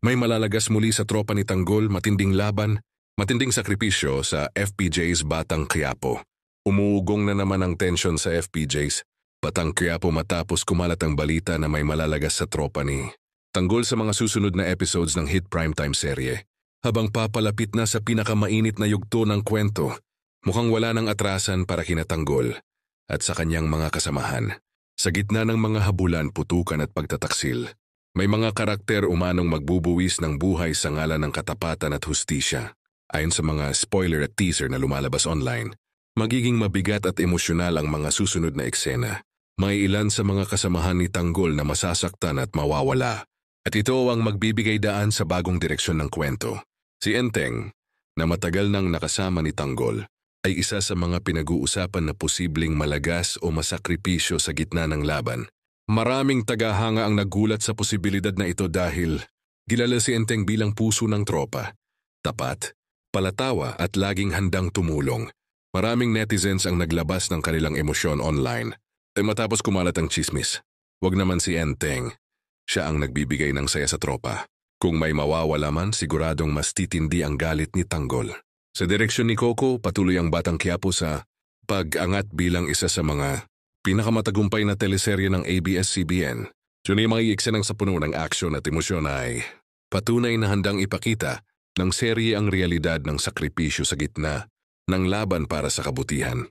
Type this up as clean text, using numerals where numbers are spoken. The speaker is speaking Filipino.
May malalagas muli sa tropa ni Tanggol, matinding laban, matinding sakripisyo sa FPJ's Batang Quiapo. Umuugong na naman ang tensyon sa FPJ's Batang Quiapo matapos kumalat ang balita na may malalagas sa tropa ni Tanggol sa mga susunod na episodes ng hit primetime serye. Habang papalapit na sa pinakamainit na yugto ng kwento, mukhang wala ng atrasan para kina Tanggol at sa kanyang mga kasamahan. Sa gitna ng mga habulan, putukan at pagtataksil, may mga karakter umanong magbubuwis ng buhay sa ngalan ng katapatan at hustisya. Ayon sa mga spoiler at teaser na lumalabas online, magiging mabigat at emosyonal ang mga susunod na eksena. May ilan sa mga kasamahan ni Tanggol na masasaktan at mawawala. At ito ang magbibigay daan sa bagong direksyon ng kwento. Si Enteng, na matagal nang nakasama ni Tanggol, ay isa sa mga pinag-uusapan na posibleng malagas o masakripisyo sa gitna ng laban. Maraming tagahanga ang nagulat sa posibilidad na ito dahil kilala si Enteng bilang puso ng tropa. Tapat, palatawa at laging handang tumulong. Maraming netizens ang naglabas ng kanilang emosyon online. Matapos kumalat ang chismis, wag naman si Enteng. Siya ang nagbibigay ng saya sa tropa. Kung may mawawala man, siguradong mas titindi ang galit ni Tanggol. Sa direksyon ni Coco, patuloy ang Batang Quiapo sa pag-angat bilang isa sa mga pinakamatagumpay na teleserye ng ABS-CBN. Yun ay mga iiksen ng sapuno ng aksyon at emosyon ay patunay na handang ipakita ng serye ang realidad ng sakripisyo sa gitna ng laban para sa kabutihan.